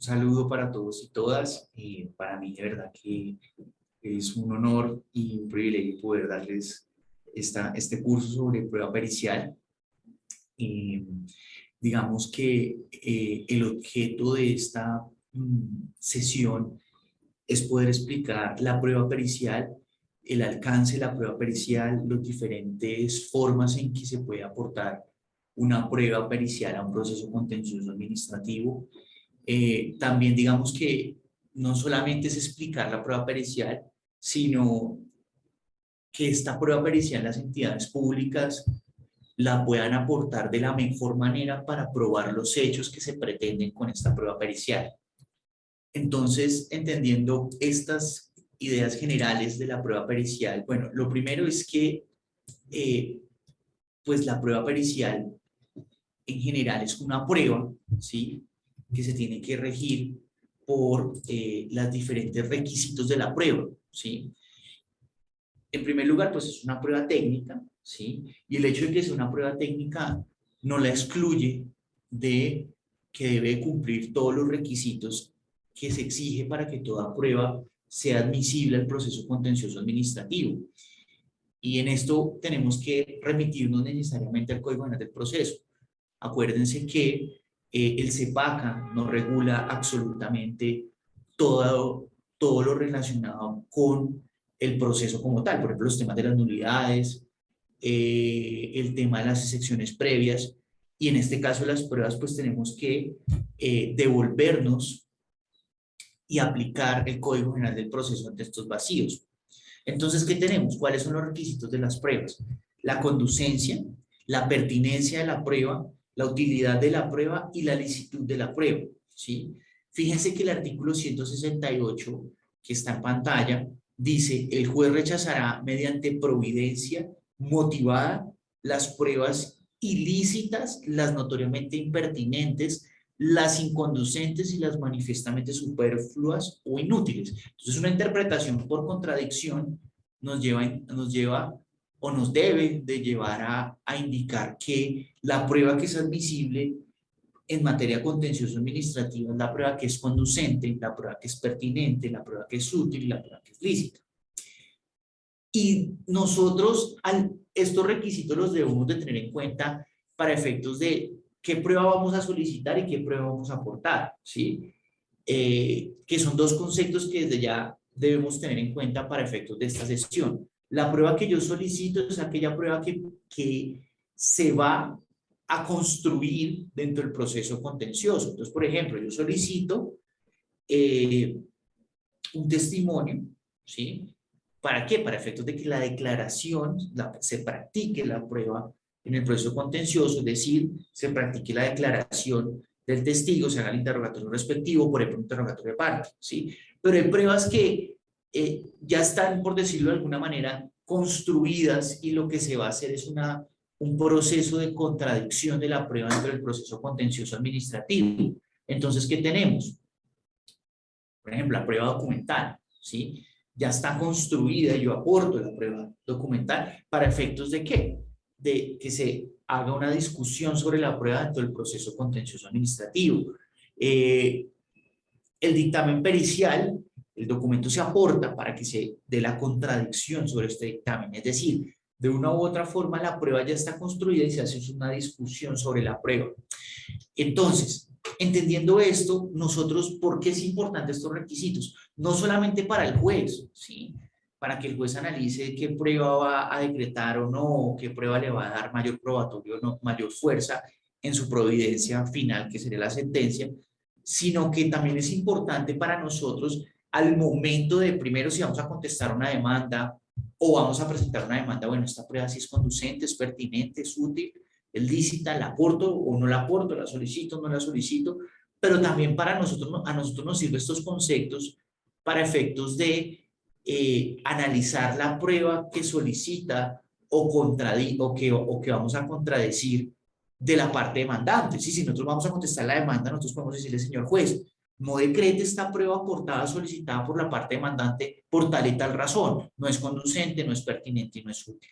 saludo para todos y todas. Para mí, de verdad que es un honor y un privilegio poder darles este curso sobre prueba pericial. Eh, digamos que el objeto de esta sesión es poder explicar la prueba pericial, el alcance de la prueba pericial, las diferentes formas en que se puede aportar una prueba pericial a un proceso contencioso administrativo. También digamos que no solamente es explicar la prueba pericial, sino que esta prueba pericial las entidades públicas la puedan aportar de la mejor manera para probar los hechos que se pretenden con esta prueba pericial. Entonces, entendiendo estas ideas generales de la prueba pericial, bueno, lo primero es que pues la prueba pericial en general es una prueba, ¿sí?, que se tiene que regir por los diferentes requisitos de la prueba, ¿sí? En primer lugar, pues es una prueba técnica, ¿sí? Y el hecho de que sea una prueba técnica no la excluye de que debe cumplir todos los requisitos que se exige para que toda prueba sea admisible al proceso contencioso administrativo. Y en esto tenemos que remitirnos necesariamente al Código General del Proceso. Acuérdense que el CEPACA no regula absolutamente todo lo relacionado con el proceso como tal. Por ejemplo, los temas de las nulidades, el tema de las excepciones previas, y en este caso las pruebas, pues tenemos que devolvernos y aplicar el Código General del Proceso ante estos vacíos. Entonces, ¿qué tenemos? ¿Cuáles son los requisitos de las pruebas? La conducencia, la pertinencia de la prueba, la utilidad de la prueba y la licitud de la prueba, ¿sí? Fíjense que el artículo 168, que está en pantalla, dice: el juez rechazará mediante providencia motivada las pruebas ilícitas, las notoriamente impertinentes, las inconducentes y las manifiestamente superfluas o inútiles. Entonces, una interpretación por contradicción nos lleva o nos debe de llevar a indicar que la prueba que es admisible en materia contencioso administrativa es la prueba que es conducente, la prueba que es pertinente, la prueba que es útil y la prueba que es lícita. Y nosotros estos requisitos los debemos de tener en cuenta para efectos de qué prueba vamos a solicitar y qué prueba vamos a aportar, ¿sí? Que son dos conceptos que desde ya debemos tener en cuenta para efectos de esta sesión. La prueba que yo solicito es aquella prueba que se va a construir dentro del proceso contencioso. Entonces, por ejemplo, yo solicito un testimonio, ¿sí? ¿Para qué? Para efectos de que la declaración se practique la prueba en el proceso contencioso, es decir, se practique la declaración del testigo, se haga el interrogatorio respectivo, por ejemplo, interrogatorio de parte, ¿sí? Pero hay pruebas que ya están, por decirlo de alguna manera, construidas, y lo que se va a hacer es un proceso de contradicción de la prueba dentro del proceso contencioso administrativo. Entonces, ¿qué tenemos? Por ejemplo, la prueba documental, ¿sí? Ya está construida, yo aporto la prueba documental para efectos de ¿qué? De que se haga una discusión sobre la prueba dentro del proceso contencioso administrativo. El dictamen pericial, el documento se aporta para que se dé la contradicción sobre este dictamen, es decir, de una u otra forma la prueba ya está construida y se hace una discusión sobre la prueba. Entonces, entendiendo esto, nosotros, ¿por qué es importante estos requisitos? No solamente para el juez, ¿sí? Para que el juez analice qué prueba va a decretar o no, o qué prueba le va a dar mayor probatorio o no, mayor fuerza en su providencia final, que sería la sentencia, sino que también es importante para nosotros al momento de, primero, si vamos a contestar una demanda o vamos a presentar una demanda, bueno, esta prueba sí es conducente, es pertinente, es útil, es lícita, la aporto o no la aporto, la solicito o no la solicito, pero también para nosotros, a nosotros nos sirven estos conceptos para efectos de analizar la prueba que solicita o que vamos a contradecir de la parte demandante. Si nosotros vamos a contestar la demanda, nosotros podemos decirle: señor juez, no decrete esta prueba aportada solicitada por la parte demandante por tal y tal razón. No es conducente, no es pertinente y no es útil.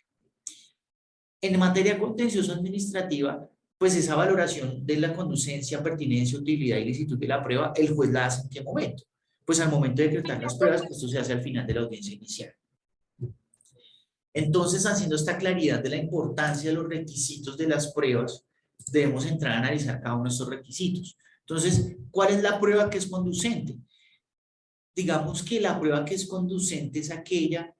En materia contenciosa administrativa, pues esa valoración de la conducencia, pertinencia, utilidad y licitud de la prueba, el juez la hace en qué momento. Pues al momento de decretar las pruebas, que esto se hace al final de la audiencia inicial. Entonces, haciendo esta claridad de la importancia de los requisitos de las pruebas, debemos entrar a analizar cada uno de estos requisitos. Entonces, ¿cuál es la prueba que es conducente? Digamos que la prueba que es conducente es aquella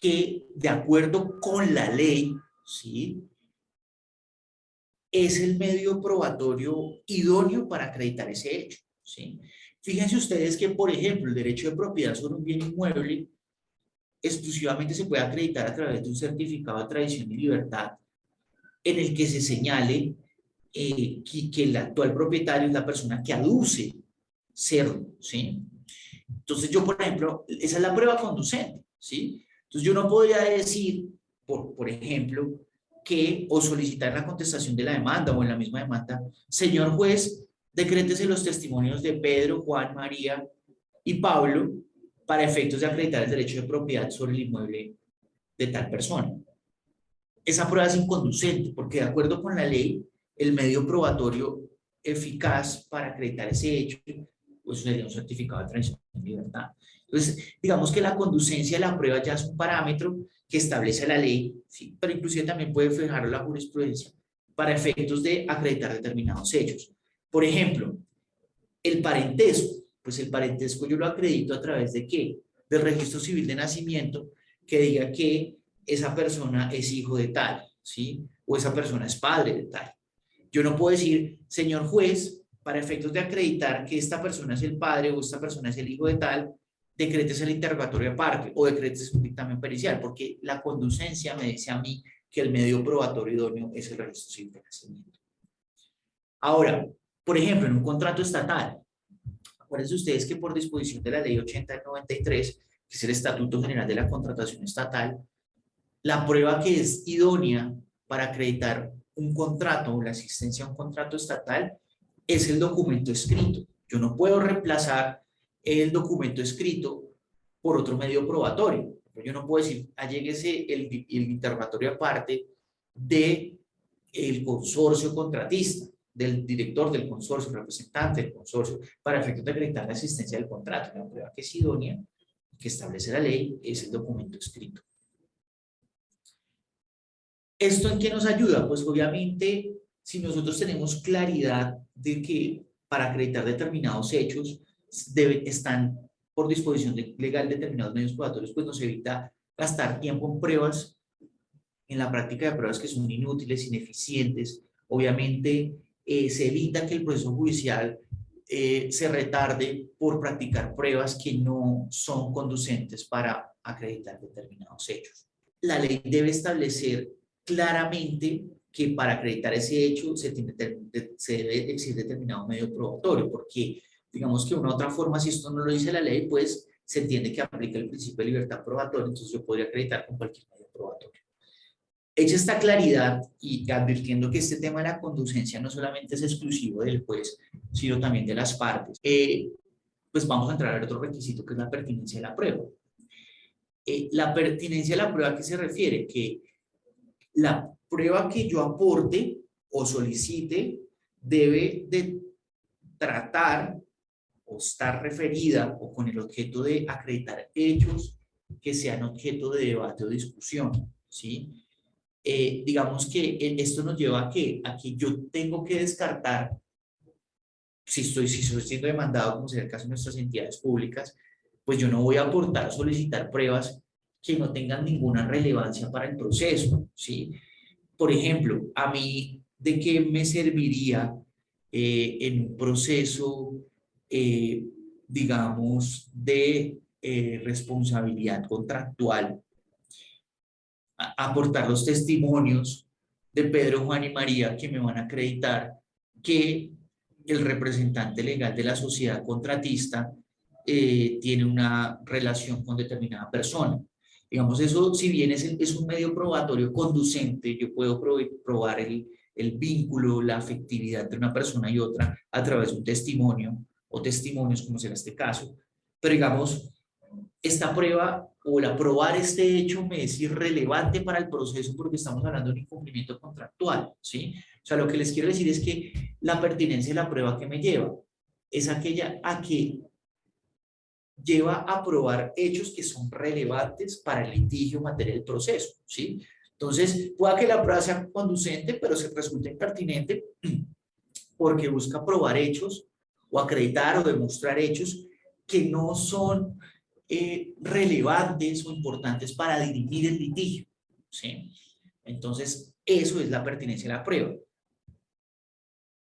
que, de acuerdo con la ley, ¿sí?, es el medio probatorio idóneo para acreditar ese hecho, ¿sí? Fíjense ustedes que, por ejemplo, el derecho de propiedad sobre un bien inmueble exclusivamente se puede acreditar a través de un certificado de tradición y libertad en el que se señale que el actual propietario es la persona que aduce serlo, ¿sí? Entonces yo, por ejemplo, esa es la prueba conducente, ¿sí? Entonces yo no podría decir, por ejemplo, que o solicitar la contestación de la demanda o en la misma demanda, señor juez, decrétese los testimonios de Pedro, Juan, María y Pablo para efectos de acreditar el derecho de propiedad sobre el inmueble de tal persona. Esa prueba es inconducente porque de acuerdo con la ley, el medio probatorio eficaz para acreditar ese hecho, pues sería un certificado de tradición y libertad. Entonces, digamos que la conducencia de la prueba ya es un parámetro que establece la ley, ¿sí?, pero inclusive también puede fijar la jurisprudencia para efectos de acreditar determinados hechos. Por ejemplo, el parentesco. Pues el parentesco yo lo acredito a través de ¿qué? Del registro civil de nacimiento que diga que esa persona es hijo de tal, ¿sí? O esa persona es padre de tal. Yo no puedo decir, señor juez, para efectos de acreditar que esta persona es el padre o esta persona es el hijo de tal, decrétese el interrogatorio aparte o decrétese un dictamen pericial, porque la conducencia me dice a mí que el medio probatorio idóneo es el registro civil de nacimiento. Ahora, por ejemplo, en un contrato estatal, acuérdense ustedes que por disposición de la ley 80 del 93, que es el Estatuto General de la Contratación Estatal, la prueba que es idónea para acreditar un contrato o la existencia de un contrato estatal es el documento escrito. Yo no puedo reemplazar el documento escrito por otro medio probatorio. Yo no puedo decir, alléguese el interrogatorio aparte del consorcio contratista, del director del consorcio, representante del consorcio, para efectos de acreditar la existencia del contrato. La prueba que es idónea, que establece la ley, es el documento escrito. ¿Esto en qué nos ayuda? Pues obviamente, si nosotros tenemos claridad de que para acreditar determinados hechos están por disposición legal determinados medios probatorios, pues nos evita gastar tiempo en pruebas, en la práctica de pruebas que son inútiles, ineficientes. Obviamente, se evita que el proceso judicial se retarde por practicar pruebas que no son conducentes para acreditar determinados hechos. La ley debe establecer claramente que para acreditar ese hecho se debe exigir determinado medio probatorio, porque digamos que una otra forma, si esto no lo dice la ley, pues se entiende que aplica el principio de libertad probatoria, entonces yo podría acreditar con cualquier medio probatorio. Hecha esta claridad y advirtiendo que este tema de la conducencia no solamente es exclusivo del juez, sino también de las partes, pues vamos a entrar al otro requisito que es la pertinencia de la prueba. La pertinencia de la prueba, ¿a qué se refiere? Que la prueba que yo aporte o solicite debe de tratar o estar referida o con el objeto de acreditar hechos que sean objeto de debate o discusión, ¿sí? Digamos que esto nos lleva a que yo tengo que descartar, si estoy siendo demandado, como sería el caso de nuestras entidades públicas, pues yo no voy a aportar o solicitar pruebas que no tengan ninguna relevancia para el proceso, ¿sí? Por ejemplo, a mí, ¿de qué me serviría en un proceso, digamos, de responsabilidad contractual aportar los testimonios de Pedro, Juan y María que me van a acreditar que el representante legal de la sociedad contratista tiene una relación con determinada persona? Digamos, eso, si bien es un medio probatorio conducente, yo puedo probar el vínculo, la afectividad entre una persona y otra a través de un testimonio o testimonios, como será este caso, pero digamos, esta prueba o el probar este hecho me es irrelevante para el proceso porque estamos hablando de un incumplimiento contractual, ¿sí? sea, lo que les quiero decir es que la pertinencia de la prueba que me lleva es aquella a que lleva a probar hechos que son relevantes para el litigio, materia del proceso, ¿sí? Entonces, pueda que la prueba sea conducente, pero se resulte impertinente porque busca probar hechos o acreditar o demostrar hechos que no son relevantes o importantes para dirimir el litigio, ¿sí? Entonces, eso es la pertinencia de la prueba.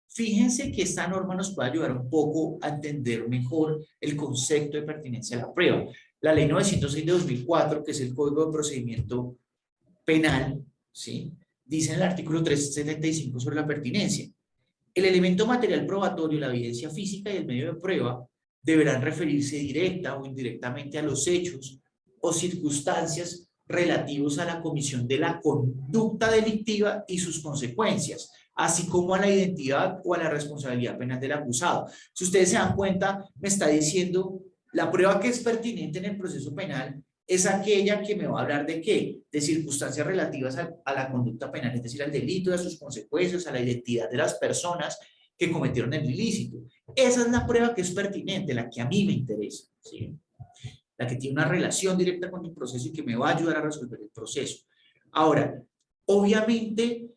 Fíjense que esta norma nos puede ayudar un poco a entender mejor el concepto de pertinencia a la prueba. La ley 906 de 2004, que es el Código de Procedimiento Penal, ¿sí?, dice en el artículo 375 sobre la pertinencia: el elemento material probatorio, la evidencia física y el medio de prueba deberán referirse directa o indirectamente a los hechos o circunstancias relativos a la comisión de la conducta delictiva y sus consecuencias, así como a la identidad o a la responsabilidad penal del acusado. Si ustedes se dan cuenta, me está diciendo la prueba que es pertinente en el proceso penal es aquella que me va a hablar de qué, de circunstancias relativas a la conducta penal, es decir, al delito, a sus consecuencias, a la identidad de las personas que cometieron el ilícito. Esa es la prueba que es pertinente, la que a mí me interesa, ¿sí?, la que tiene una relación directa con el proceso y que me va a ayudar a resolver el proceso. Ahora, obviamente,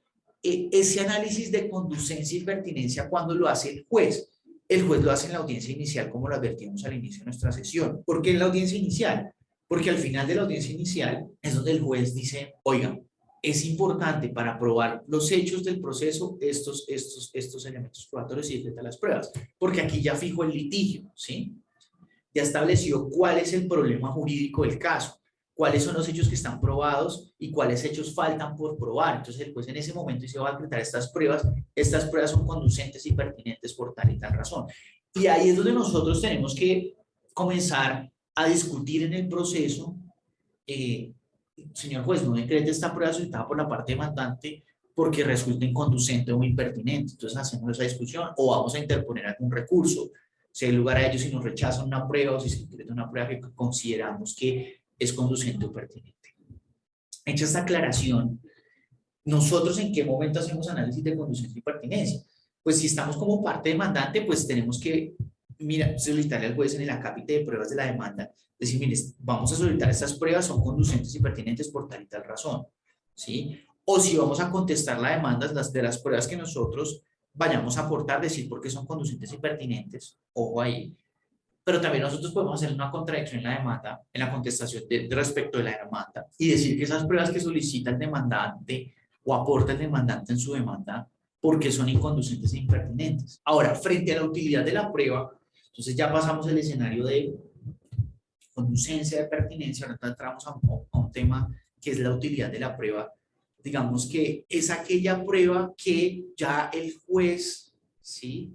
ese análisis de conducencia y pertinencia, cuando lo hace el juez lo hace en la audiencia inicial, como lo advertimos al inicio de nuestra sesión. ¿Por qué en la audiencia inicial? Porque al final de la audiencia inicial es donde el juez dice, oiga, es importante para probar los hechos del proceso estos elementos probatorios y decreta las pruebas, porque aquí ya fijó el litigio, ¿sí? Ya estableció cuál es el problema jurídico del caso, cuáles son los hechos que están probados y cuáles hechos faltan por probar. Entonces el juez en ese momento dice, va a decretar estas pruebas son conducentes y pertinentes por tal y tal razón. Y ahí es donde nosotros tenemos que comenzar a discutir en el proceso, señor juez, no decrete esta prueba solicitada por la parte demandante porque resulta inconducente o impertinente. Entonces hacemos esa discusión o vamos a interponer algún recurso, si hay lugar a ello, si nos rechazan una prueba o si se decreta una prueba que consideramos que es conducente o pertinente. Hecha esta aclaración, ¿nosotros en qué momento hacemos análisis de conducencia y pertinencia? Pues si estamos como parte demandante, pues tenemos que solicitarle al juez en el acápite de pruebas de la demanda, decir, mire, vamos a solicitar estas pruebas, son conducentes y pertinentes por tal y tal razón, ¿sí? O si vamos a contestar la demanda de las pruebas que nosotros vayamos a aportar, decir por qué son conducentes y pertinentes, ojo ahí. Pero también nosotros podemos hacer una contradicción en la demanda, en la contestación respecto de la demanda, y decir que esas pruebas que solicita el demandante o aporta el demandante en su demanda, porque son inconducentes e impertinentes. Ahora, frente a la utilidad de la prueba, entonces ya pasamos el escenario de conducencia, de pertinencia, ahora entramos a un tema que es la utilidad de la prueba. Digamos que es aquella prueba que ya el juez, ¿sí?,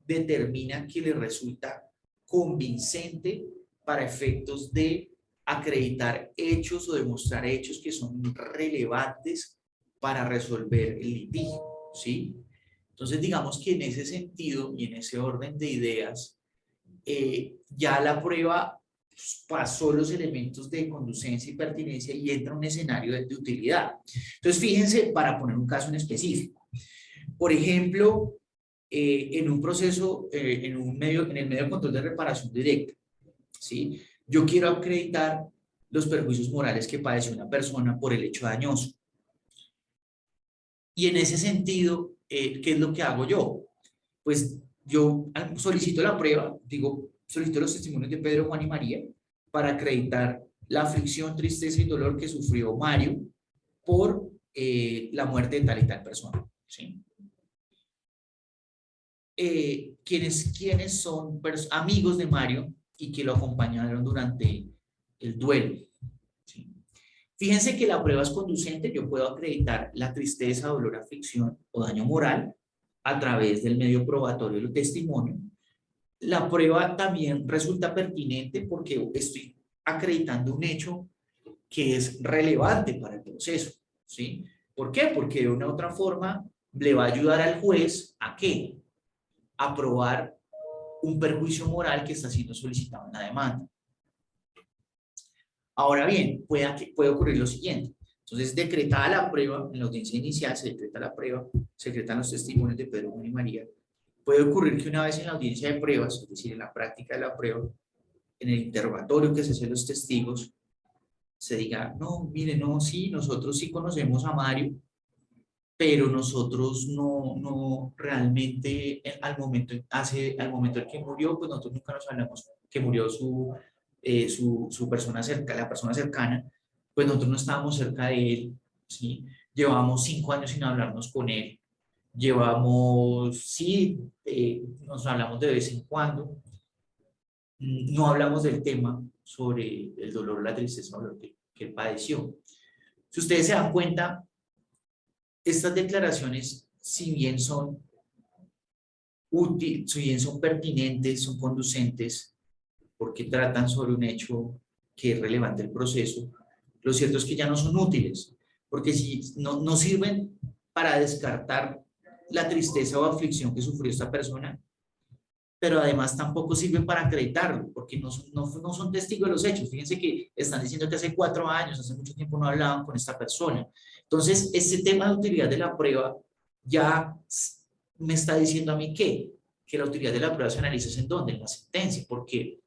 determina que le resulta convincente para efectos de acreditar hechos o demostrar hechos que son relevantes para resolver el litigio, ¿sí? Entonces, digamos que en ese sentido y en ese orden de ideas, ya la prueba pasó los elementos de conducencia y pertinencia y entra a un escenario de utilidad. Entonces, fíjense, para poner un caso en específico. Por ejemplo, en un proceso, en el medio de control de reparación directa, ¿sí?, yo quiero acreditar los perjuicios morales que padeció una persona por el hecho dañoso. Y en ese sentido, ¿qué es lo que hago yo? Pues yo solicito la prueba, solicito los testimonios de Pedro, Juan y María para acreditar la aflicción, tristeza y dolor que sufrió Mario por la muerte de tal y tal persona, ¿sí? Quienes son amigos de Mario y que lo acompañaron durante el duelo, ¿sí? Fíjense que la prueba es conducente, yo puedo acreditar la tristeza, dolor, aflicción o daño moral a través del medio probatorio del testimonio. La prueba también resulta pertinente porque estoy acreditando un hecho que es relevante para el proceso, ¿sí? ¿Por qué? Porque de una u otra forma le va a ayudar al juez ¿a qué? A probar un perjuicio moral que está siendo solicitado en la demanda. Ahora bien, puede ocurrir lo siguiente. Entonces, decretada la prueba, en la audiencia inicial se decreta la prueba, se decretan los testimonios de Pedro, Juan y María. Puede ocurrir que una vez en la audiencia de pruebas, es decir, en la práctica de la prueba, en el interrogatorio que se hace los testigos, se diga, no, mire, no, sí, nosotros sí conocemos a Mario, pero nosotros no realmente al momento en que murió, pues nosotros nunca nos hablamos que murió su persona cerca, la persona cercana, pues nosotros no estábamos cerca de él, ¿sí? Llevamos 5 años sin hablarnos con él, llevamos, sí, nos hablamos de vez en cuando, no hablamos del tema sobre el dolor, la tristeza, lo que él padeció. Si ustedes se dan cuenta, estas declaraciones, si bien son útiles, si bien son pertinentes, son conducentes, porque tratan sobre un hecho que es relevante el proceso, lo cierto es que ya no son útiles, porque si no sirven para descartar la tristeza o aflicción que sufrió esta persona, pero además tampoco sirven para acreditarlo, porque no son testigos de los hechos. Fíjense que están diciendo que hace 4 años, hace mucho tiempo no hablaban con esta persona. Entonces, este tema de utilidad de la prueba ya me está diciendo a mí que la utilidad de la prueba se analiza en dónde, en la sentencia, porque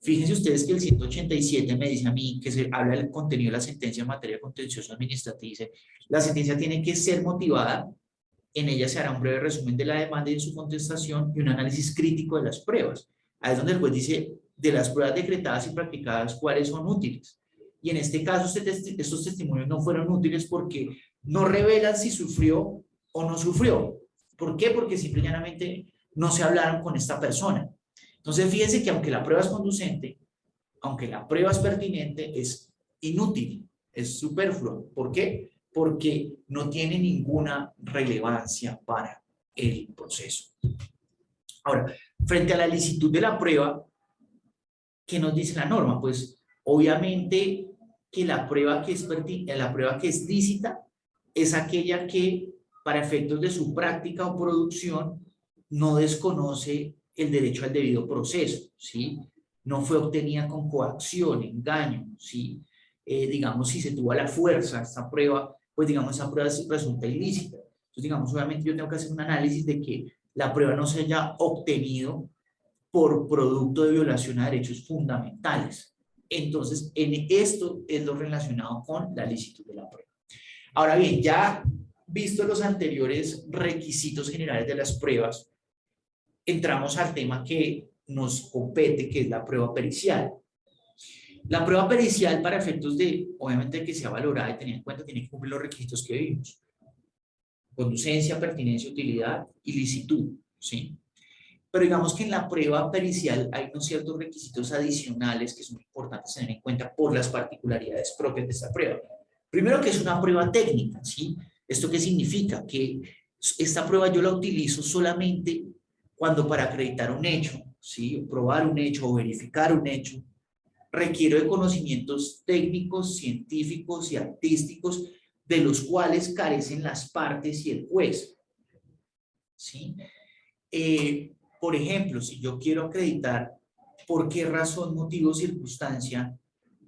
fíjense ustedes que el 187 me dice a mí que se habla del contenido de la sentencia en materia contencioso administrativa, dice, la sentencia tiene que ser motivada. En ella se hará un breve resumen de la demanda y de su contestación y un análisis crítico de las pruebas. Ahí es donde el juez dice, de las pruebas decretadas y practicadas, ¿cuáles son útiles? Y en este caso, estos testimonios no fueron útiles porque no revelan si sufrió o no sufrió. ¿Por qué? Porque simple y llanamente no se hablaron con esta persona. Entonces, fíjense que aunque la prueba es conducente, aunque la prueba es pertinente, es inútil, es superflua. ¿Por qué? Porque no tiene ninguna relevancia para el proceso. Ahora, frente a la licitud de la prueba, ¿qué nos dice la norma? Pues obviamente que la prueba que es lícita es aquella que para efectos de su práctica o producción no desconoce el derecho al debido proceso, ¿sí? No fue obtenida con coacción, engaño, ¿sí? Digamos, si se tuvo a la fuerza esta prueba, pues digamos, esa prueba resulta ilícita. Entonces, digamos, obviamente yo tengo que hacer un análisis de que la prueba no se haya obtenido por producto de violación a derechos fundamentales. Entonces, en esto es lo relacionado con la licitud de la prueba. Ahora bien, ya visto los anteriores requisitos generales de las pruebas, entramos al tema que nos compete, que es la prueba pericial. La prueba pericial, para efectos de, obviamente, que sea valorada y tenida en cuenta, tiene que cumplir los requisitos que vimos: conducencia, pertinencia, utilidad y licitud, ¿sí? Pero digamos que en la prueba pericial hay unos ciertos requisitos adicionales que son importantes tener en cuenta por las particularidades propias de esta prueba. Primero, que es una prueba técnica, ¿sí? ¿Esto qué significa? Que esta prueba yo la utilizo solamente cuando para acreditar un hecho, ¿sí? O probar un hecho o verificar un hecho, requiero de conocimientos técnicos, científicos y artísticos de los cuales carecen las partes y el juez, ¿sí? Por ejemplo, si yo quiero acreditar por qué razón, motivo o circunstancia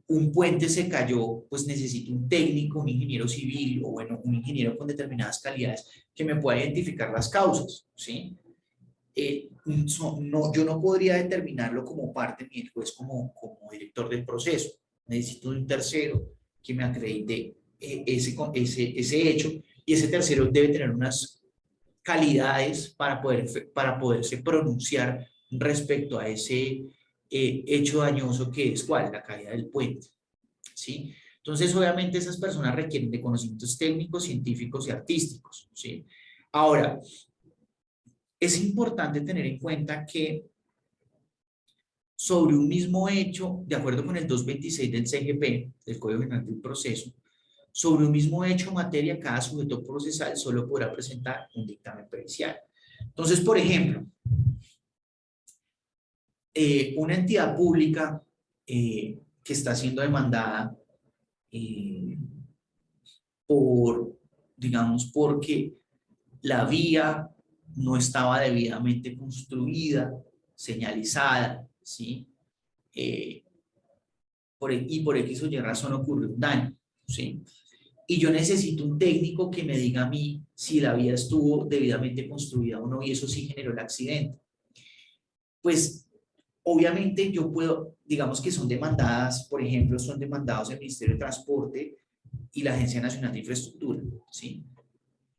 un puente se cayó, pues necesito un técnico, un ingeniero civil o bueno, un ingeniero con determinadas calidades que me pueda identificar las causas, ¿sí? Yo no podría determinarlo como parte ni el juez como director del proceso. Necesito un tercero que me acredite ese hecho, y ese tercero debe tener unas calidades para poderse pronunciar respecto a ese hecho dañoso que es ¿cuál? La caída del puente, ¿sí? Entonces, obviamente, esas personas requieren de conocimientos técnicos, científicos y artísticos, ¿sí? Ahora, es importante tener en cuenta que sobre un mismo hecho, de acuerdo con el 226 del CGP, del Código General del Proceso, sobre un mismo hecho o materia, cada sujeto procesal solo podrá presentar un dictamen pericial. Entonces, por ejemplo, una entidad pública que está siendo demandada digamos, porque la vía no estaba debidamente construida, señalizada, ¿sí? Y por X o Y razón ocurrió un daño, ¿sí? y yo necesito un técnico que me diga a mí si la vía estuvo debidamente construida o no, y eso sí generó el accidente. Pues obviamente yo puedo, digamos que son demandadas, por ejemplo, son demandados el Ministerio de Transporte y la Agencia Nacional de Infraestructura, ¿sí?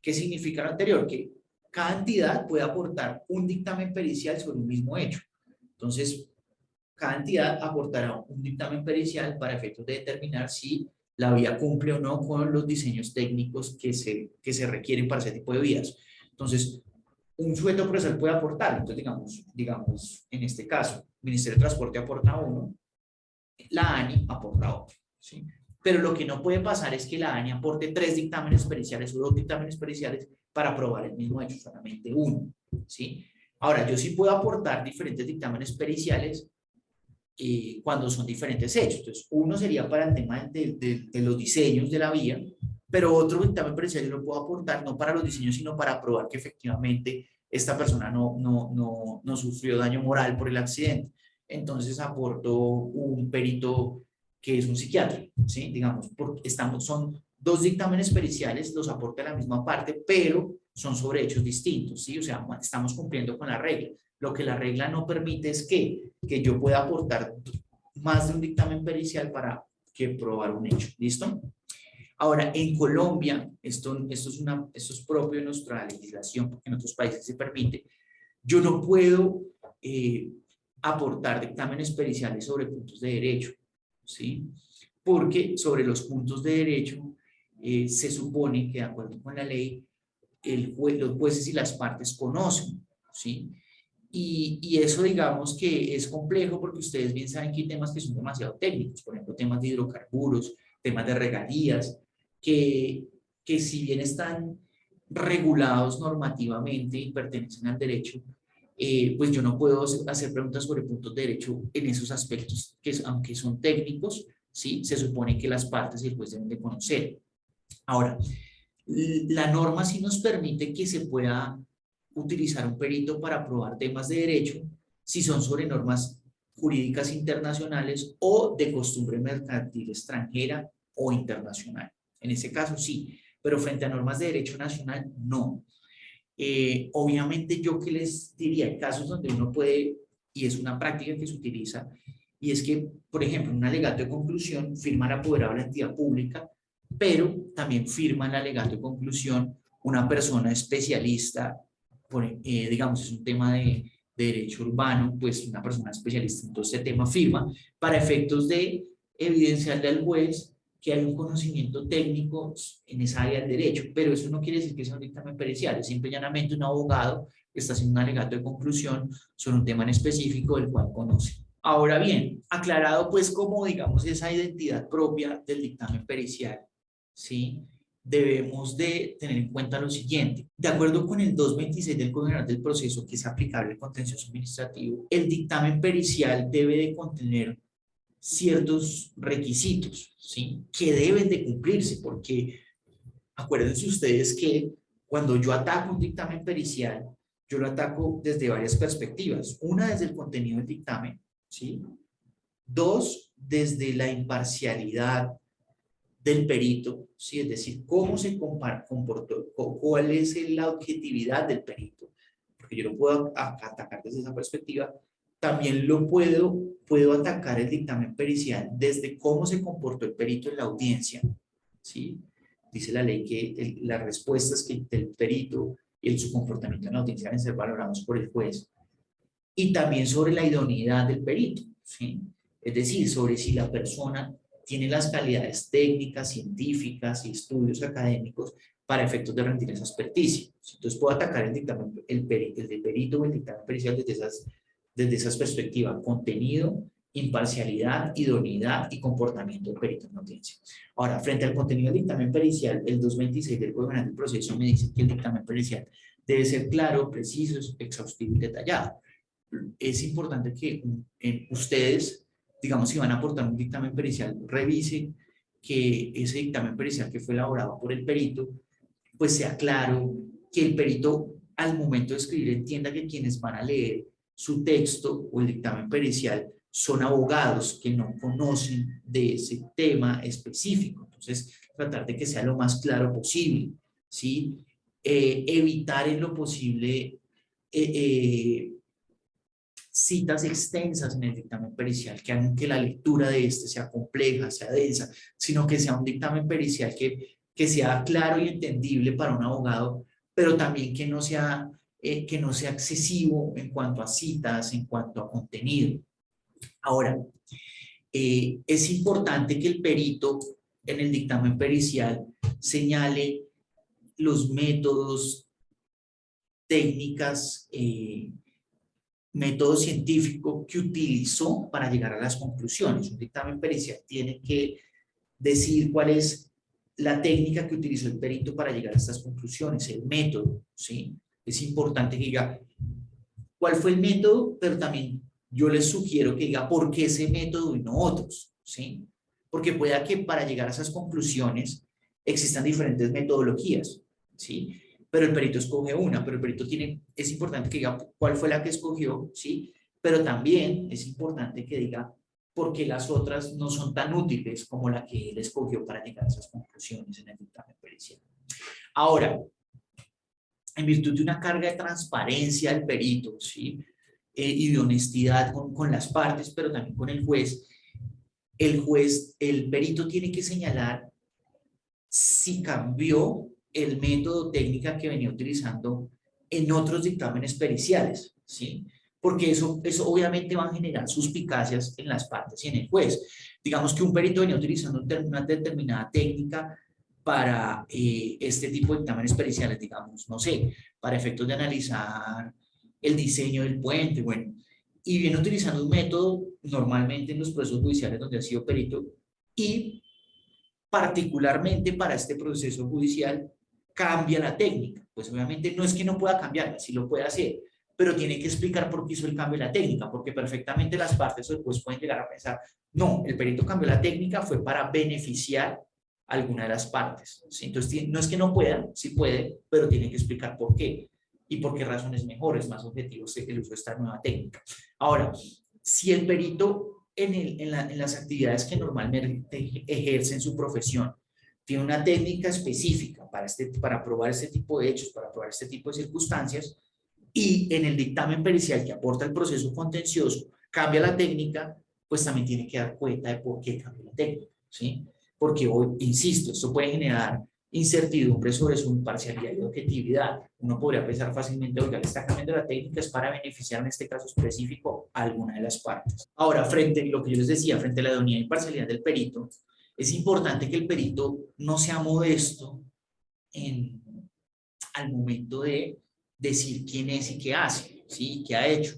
¿Qué significa lo anterior? Que cada entidad puede aportar un dictamen pericial sobre un mismo hecho. Entonces, cada entidad aportará un dictamen pericial para efectos de determinar si la vía cumple o no con los diseños técnicos que se requieren para ese tipo de vías. Entonces, un sujeto procesal puede aportar, entonces digamos, en este caso, el Ministerio de Transporte aporta uno, la ANI aporta otro, ¿sí? Pero lo que no puede pasar es que la ANI aporte 3 dictámenes periciales o 2 dictámenes periciales para probar el mismo hecho, solamente uno, ¿sí? Ahora, yo sí puedo aportar diferentes dictámenes periciales cuando son diferentes hechos. Entonces, uno sería para el tema de los diseños de la vía, pero otro dictamen pericial yo lo puedo aportar no para los diseños, sino para probar que efectivamente esta persona no sufrió daño moral por el accidente. Entonces, aporto un perito que es un psiquiatra, ¿sí? Digamos, porque son 2 dictámenes periciales, los aporta la misma parte, pero son sobre hechos distintos, ¿sí? O sea, estamos cumpliendo con la regla. Lo que la regla no permite es que yo pueda aportar más de un dictamen pericial para que probar un hecho. ¿Listo? Ahora, en Colombia, esto es propio de nuestra legislación, porque en otros países se permite, yo no puedo aportar dictámenes periciales sobre puntos de derecho, ¿sí? Porque sobre los puntos de derecho se supone que de acuerdo con la ley, los jueces y las partes conocen, ¿sí? Y eso digamos que es complejo porque ustedes bien saben que hay temas que son demasiado técnicos, por ejemplo, temas de hidrocarburos, temas de regalías, que, que si bien están regulados normativamente y pertenecen al derecho, pues yo no puedo hacer preguntas sobre puntos de derecho en esos aspectos, que aunque son técnicos, ¿sí? Se supone que las partes y el juez deben de conocer. Ahora, la norma sí nos permite que se pueda utilizar un perito para probar temas de derecho si son sobre normas jurídicas internacionales o de costumbre mercantil extranjera o internacional. En ese caso sí, pero frente a normas de derecho nacional no. Obviamente yo que les diría, hay casos donde uno puede, y es una práctica que se utiliza, y es que, por ejemplo, en un alegato de conclusión firma el apoderado de la entidad pública, pero también firma el alegato de conclusión una persona especialista, digamos, es un tema de derecho urbano, pues una persona especialista en todo este tema firma para efectos de evidenciarle al juez que hay un conocimiento técnico en esa área del derecho, pero eso no quiere decir que sea un dictamen pericial, es simple y llanamente un abogado que está haciendo un alegato de conclusión sobre un tema en específico del cual conoce. Ahora bien, aclarado pues como digamos esa identidad propia del dictamen pericial, ¿sí? Debemos de tener en cuenta lo siguiente. De acuerdo con el 226 del Código General del Proceso, que es aplicable al contencioso administrativo, el dictamen pericial debe de contener ciertos requisitos, ¿sí? Que deben de cumplirse, porque acuérdense ustedes que cuando yo ataco un dictamen pericial, yo lo ataco desde varias perspectivas. Una, desde el contenido del dictamen, ¿sí? Dos, desde la imparcialidad del perito, ¿sí? Es decir, cómo se comportó, cuál es la objetividad del perito, porque yo lo puedo atacar desde esa perspectiva. También puedo atacar el dictamen pericial desde cómo se comportó el perito en la audiencia, ¿sí? Dice la ley que las respuestas que del perito y su comportamiento en la audiencia deben ser valorados por el juez. Y también sobre la idoneidad del perito, ¿sí? Es decir, sobre si la persona tiene las calidades técnicas, científicas y estudios académicos para efectos de rendir esa experticia. Entonces puedo atacar el dictamen, el de perito o el dictamen pericial desde esas perspectivas: contenido, imparcialidad, idoneidad y comportamiento del perito en la audiencia. Ahora, frente al contenido del dictamen pericial, el 226 del Código General del Proceso me dice que el dictamen pericial debe ser claro, preciso, exhaustivo y detallado. Es importante que ustedes, digamos, si van a aportar un dictamen pericial, revisen que ese dictamen pericial que fue elaborado por el perito, pues sea claro, que el perito al momento de escribir entienda que quienes van a leer su texto o el dictamen pericial son abogados que no conocen de ese tema específico. Entonces, tratar de que sea lo más claro posible, ¿sí? Evitar en lo posible citas extensas en el dictamen pericial que hagan que la lectura de este sea compleja, sea densa, sino que sea un dictamen pericial que sea claro y entendible para un abogado, pero también que no sea excesivo en cuanto a citas, en cuanto a contenido. Ahora, es importante que el perito en el dictamen pericial señale los métodos, técnicas, método científico que utilizó para llegar a las conclusiones. Un dictamen pericial tiene que decir cuál es la técnica que utilizó el perito para llegar a estas conclusiones, el método, ¿sí? Es importante que diga cuál fue el método, pero también yo les sugiero que diga por qué ese método y no otros, ¿sí? Porque pueda que para llegar a esas conclusiones existan diferentes metodologías, ¿sí? Pero el perito escoge una, pero el perito es importante que diga cuál fue la que escogió, ¿sí? Pero también es importante que diga por qué las otras no son tan útiles como la que él escogió para llegar a esas conclusiones en el dictamen pericial. Ahora, en virtud de una carga de transparencia del perito, ¿sí? Y de honestidad con las partes, pero también con el juez, el perito tiene que señalar si cambió el método técnica que venía utilizando en otros dictámenes periciales, ¿sí? Porque eso obviamente va a generar suspicacias en las partes y en el juez. Digamos que un perito venía utilizando una determinada técnica para este tipo de dictámenes periciales, digamos, no sé, para efectos de analizar el diseño del puente, bueno, y viene utilizando un método normalmente en los procesos judiciales donde ha sido perito y particularmente para este proceso judicial cambia la técnica. Pues obviamente no es que no pueda cambiarla, sí lo puede hacer, pero tiene que explicar por qué hizo el cambio de la técnica, porque perfectamente las partes después pueden llegar a pensar, no, el perito cambió la técnica, fue para beneficiar a alguna de las partes. ¿Sí? Entonces, no es que no pueda, sí puede, pero tiene que explicar por qué y por qué razones mejores, más objetivos el uso de esta nueva técnica. Ahora, si el perito en las actividades que normalmente ejercen su profesión tiene una técnica específica para probar este tipo de hechos, para probar este tipo de circunstancias, y en el dictamen pericial que aporta el proceso contencioso cambia la técnica, pues también tiene que dar cuenta de por qué cambia la técnica, ¿sí? Porque hoy, insisto, esto puede generar incertidumbre sobre su imparcialidad y objetividad. Uno podría pensar fácilmente, oiga, le está cambiando la técnica, es para beneficiar en este caso específico a alguna de las partes. Ahora, frente a lo que yo les decía, frente a la idoneidad e imparcialidad del perito, es importante que el perito no sea modesto al momento de decir quién es y qué hace, ¿sí? ¿Qué ha hecho?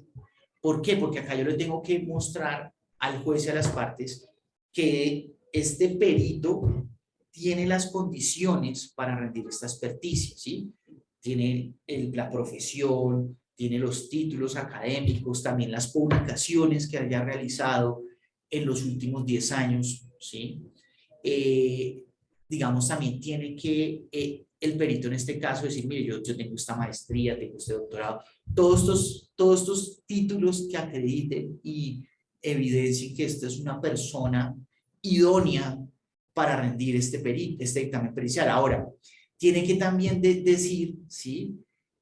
¿Por qué? Porque acá yo le tengo que mostrar al juez y a las partes que este perito tiene las condiciones para rendir esta experticia, ¿sí? Tiene la profesión, tiene los títulos académicos, también las publicaciones que haya realizado en los últimos 10 años, ¿sí? Digamos, también tiene que el perito en este caso decir, mire, yo tengo esta maestría, tengo este doctorado, todos estos títulos que acrediten y evidencien que esta es una persona idónea para rendir este dictamen pericial. Ahora, tiene que también decir, ¿sí?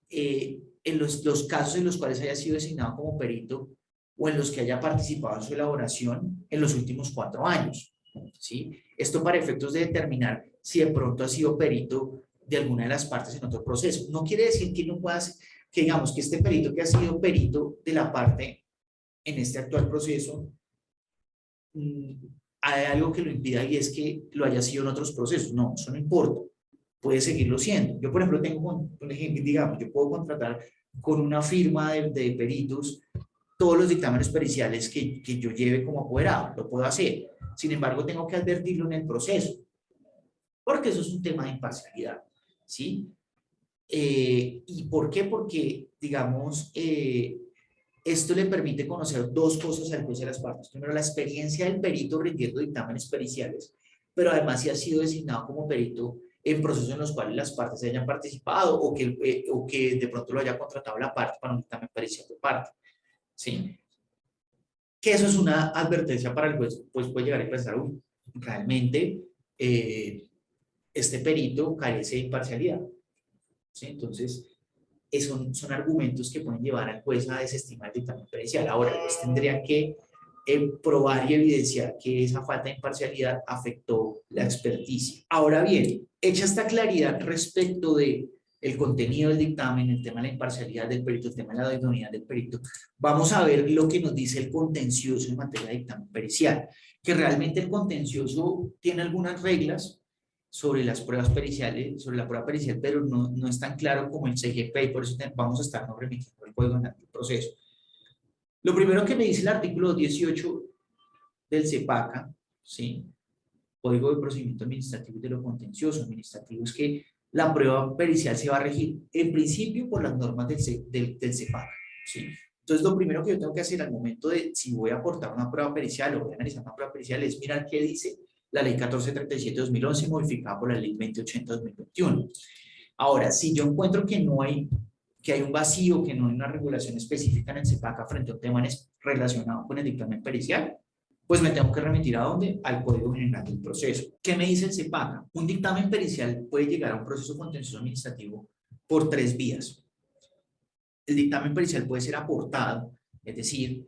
En los casos en los cuales haya sido designado como perito o en los que haya participado en su elaboración en los últimos 4 años, ¿sí? Esto para efectos de determinar si de pronto ha sido perito de alguna de las partes en otro proceso. No quiere decir que no pueda, que digamos que este perito que ha sido perito de la parte en este actual proceso, hay algo que lo impida y es que lo haya sido en otros procesos. No, eso no importa. Puede seguirlo siendo. Yo, por ejemplo, tengo un ejemplo, digamos, yo puedo contratar con una firma de peritos todos los dictámenes periciales que yo lleve como apoderado, lo puedo hacer. Sin embargo, tengo que advertirlo en el proceso, porque eso es un tema de imparcialidad, ¿sí? ¿Y por qué? Porque, digamos, esto le permite conocer 2 cosas al juez de las partes. Primero, la experiencia del perito rindiendo dictámenes periciales, pero además si ha sido designado como perito en procesos en los cuales las partes hayan participado o que de pronto lo haya contratado la parte para un dictamen pericial de parte, ¿sí? Que eso es una advertencia para el juez, pues puede llegar a pensar, uy, realmente este perito carece de imparcialidad, ¿sí? Entonces, son argumentos que pueden llevar al juez a desestimar el dictamen pericial. Ahora, el juez tendría que probar y evidenciar que esa falta de imparcialidad afectó la experticia. Ahora bien, hecha esta claridad respecto de el contenido del dictamen, el tema de la imparcialidad del perito, el tema de la idoneidad del perito, vamos a ver lo que nos dice el contencioso en materia de dictamen pericial, que realmente el contencioso tiene algunas reglas sobre las pruebas periciales, sobre la prueba pericial, pero no es tan claro como el CGP, y por eso vamos a estarnos remitiendo al Código Penal del Proceso. Lo primero que me dice el artículo 18 del CEPACA, ¿sí? Código de Procedimiento Administrativo y de lo Contencioso Administrativo, es que la prueba pericial se va a regir en principio por las normas del CEPACA, ¿sí? Entonces, lo primero que yo tengo que hacer al momento de si voy a aportar una prueba pericial o voy a analizar una prueba pericial es mirar qué dice la Ley 1437-2011 modificada por la Ley 2080-2021. Ahora, si yo encuentro que hay un vacío, que no hay una regulación específica en el CEPACA frente a un tema relacionado con el dictamen pericial, pues me tengo que remitir ¿a dónde? Al Código General del Proceso. ¿Qué me dice el CEPACA? Un dictamen pericial puede llegar a un proceso contencioso administrativo por 3 vías. El dictamen pericial puede ser aportado, es decir,